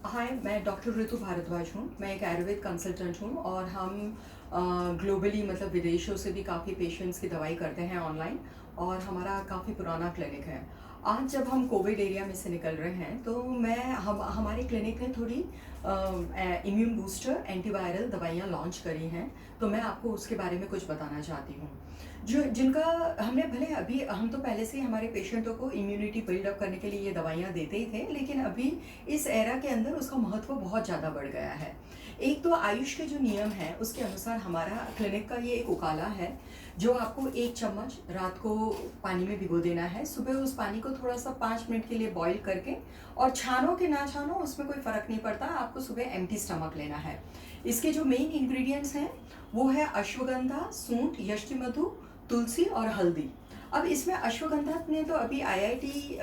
हाय, मैं डॉक्टर ऋतु भारद्वाज हूँ। मैं एक आयुर्वेद कंसल्टेंट हूँ और हम ग्लोबली मतलब विदेशों से भी काफ़ी पेशेंट्स की दवाई करते हैं ऑनलाइन और हमारा काफ़ी पुराना क्लिनिक है। आज जब हम कोविड एरिया में से निकल रहे हैं तो मैं हमारे क्लिनिक ने थोड़ी इम्यून बूस्टर एंटीवायरल दवाइयाँ लॉन्च करी हैं, तो मैं आपको उसके बारे में कुछ बताना चाहती हूँ। जो जिनका हमने भले अभी हम तो पहले से ही हमारे पेशेंटों को इम्यूनिटी बिल्डअप करने के लिए ये दवाइयाँ देते ही थे, लेकिन अभी इस एरा के अंदर उसका महत्व बहुत ज़्यादा बढ़ गया है। एक तो आयुष के जो नियम हैं उसके अनुसार हमारा क्लिनिक का ये एक उकाला है जो आपको 1 चम्मच रात को पानी में भिगो देना है। सुबह उस पानी को थोड़ा सा 5 मिनट के लिए बॉईल करके, और छानो कि ना छानो उसमें कोई फ़र्क नहीं पड़ता, आपको सुबह एम्प्टी स्टमक लेना है। इसके जो मेन इंग्रेडिएंट्स हैं वो है अश्वगंधा, सूंठ, यष्टि मधु, तुलसी और हल्दी। अब इसमें अश्वगंधा ने तो अभी आईआईटी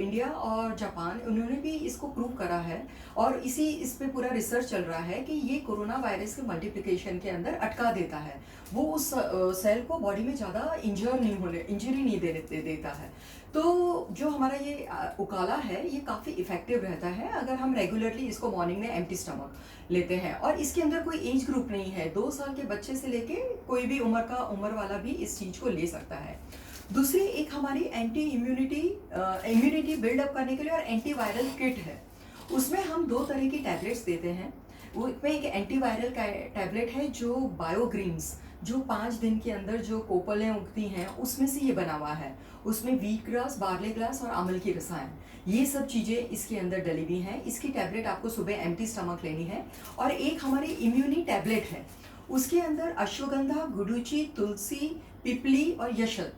इंडिया और जापान उन्होंने भी इसको प्रूव करा है, और इस पे पूरा रिसर्च चल रहा है कि ये कोरोना वायरस के मल्टीप्लिकेशन के अंदर अटका देता है। वो उस सेल को बॉडी में ज़्यादा इंजरी नहीं देता है। तो जो हमारा ये उकाला है ये काफ़ी इफ़ेक्टिव रहता है अगर हम रेगुलरली इसको मॉर्निंग में एम्प्टी स्टमक लेते हैं। और इसके अंदर कोई एज ग्रुप नहीं है, 2 साल के बच्चे से लेके कोई भी उम्र वाला भी इस चीज़ को ले सकता है। दूसरी एक हमारी इम्यूनिटी बिल्डअप करने के लिए और एंटीवायरल किट है। उसमें हम 2 तरह की टैबलेट्स देते हैं। वो इसमें एक एंटीवायरल टैबलेट है जो बायोग्रीन्स, जो 5 दिन के अंदर जो कोपलें उगती हैं उसमें से ये बना हुआ है। उसमें वीट ग्रास, बार्ले ग्रास और अमल की रसायन, ये सब चीज़ें इसके अंदर डली हुई हैं। इसकी टैबलेट आपको सुबह एम्प्टी स्टमक लेनी है। और एक हमारी इम्यूनी टैबलेट है, उसके अंदर अश्वगंधा, गुडुचि, तुलसी, पिपली और यशत,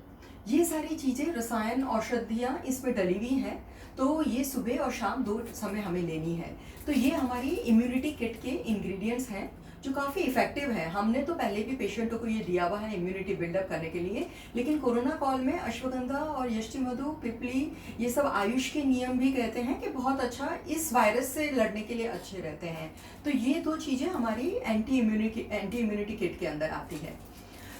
ये सारी चीज़ें रसायन औषधियाँ इसमें डली हुई हैं। तो ये सुबह और शाम 2 समय हमें लेनी है। तो ये हमारी इम्यूनिटी किट के इंग्रेडिएंट्स हैं जो काफ़ी इफ़ेक्टिव है। हमने तो पहले भी पेशेंटों को ये दिया हुआ है इम्यूनिटी बिल्डअप करने के लिए, लेकिन कोरोना काल में अश्वगंधा और यष्टि मधु, पिपली, ये सब आयुष के नियम भी कहते हैं कि बहुत अच्छा इस वायरस से लड़ने के लिए अच्छे रहते हैं। तो ये 2 चीज़ें हमारी एंटी इम्यूनिटी किट के अंदर आती है।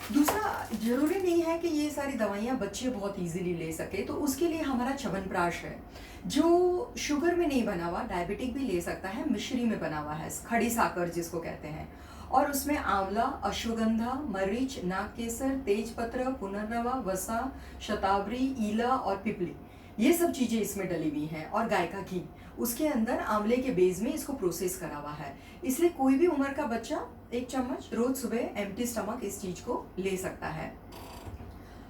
दूसरा, जरूरी नहीं है कि ये सारी दवाइयाँ बच्चे बहुत इजीली ले सके, तो उसके लिए हमारा च्यवनप्राश है जो शुगर में नहीं बना हुआ, डायबिटिक भी ले सकता है, मिश्री में बना हुआ है, खड़ी साकर जिसको कहते हैं। और उसमें आंवला, अश्वगंधा, मरीच, नागकेसर, तेजपत्र, पुनर्नवा, वसा, शतावरी, ईला और पिपली, ये सब चीज़ें इसमें डली हुई हैं। और गाय का घी उसके अंदर आंवले के बेस में इसको प्रोसेस करा हुआ है। इसलिए कोई भी उम्र का बच्चा 1 चम्मच रोज सुबह एम्प्टी स्टमक इस चीज़ को ले सकता है।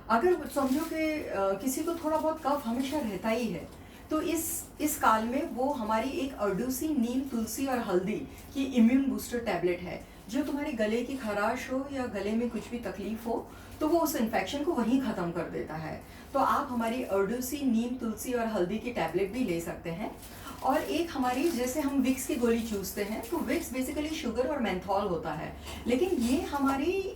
अगर समझो कि किसी को थोड़ा बहुत कफ हमेशा रहता ही है, तो इस काल में वो हमारी एक अर्डूसी, नीम, तुलसी और हल्दी की इम्यून बूस्टर टैबलेट है, जो तुम्हारे गले की खराश हो या गले में कुछ भी तकलीफ हो तो वो उस इन्फेक्शन को वहीं ख़त्म कर देता है। तो आप हमारी अर्डूसी, नीम, तुलसी और हल्दी की टैबलेट भी ले सकते हैं। और एक हमारी, जैसे हम विक्स की गोली चूसते हैं, तो विक्स बेसिकली शुगर और मेंथॉल होता है, लेकिन ये हमारी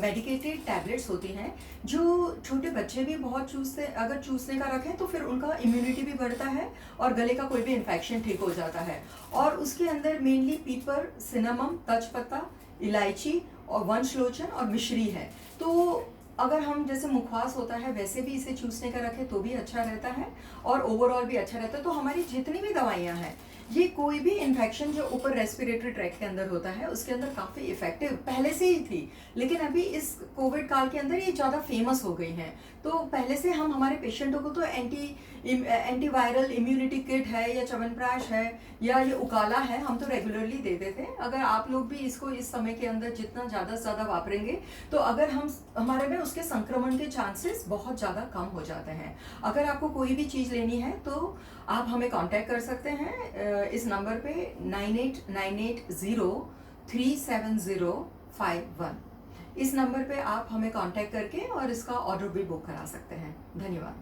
मेडिकेटेड टैबलेट्स होती हैं जो छोटे बच्चे भी बहुत चूसते, अगर चूसने का रखें तो फिर उनका इम्यूनिटी भी बढ़ता है और गले का कोई भी इन्फेक्शन ठीक हो जाता है। और उसके अंदर मेनली पीपर, सिनेमम, तेजपत्ता, इलायची और वंशलोचन और मिश्री है। तो अगर हम जैसे मुखवास होता है वैसे भी इसे चूसने का रखें तो भी अच्छा रहता है और ओवरऑल भी अच्छा रहता है। तो हमारी जितनी भी दवाइयाँ हैं, ये कोई भी इन्फेक्शन जो ऊपर रेस्पिरेटरी ट्रैक्ट के अंदर होता है उसके अंदर काफ़ी इफेक्टिव पहले से ही थी, लेकिन अभी इस कोविड काल के अंदर ये ज़्यादा फेमस हो गई हैं। तो पहले से हम हमारे पेशेंटों को तो एंटीवायरल इम्यूनिटी किट है या च्यवनप्राश है या ये उकाला है, हम तो रेगुलरली देते थे। अगर आप लोग भी इसको इस समय के अंदर जितना ज़्यादा से ज़्यादा वापरेंगे तो अगर हमारे में उसके संक्रमण के चांसेस बहुत ज़्यादा कम हो जाते हैं। अगर आपको कोई भी चीज़ लेनी है तो आप हमें कांटेक्ट कर सकते हैं इस नंबर पे 9898037051। इस नंबर पे आप हमें कांटेक्ट करके और इसका ऑर्डर भी बुक करा सकते हैं। धन्यवाद।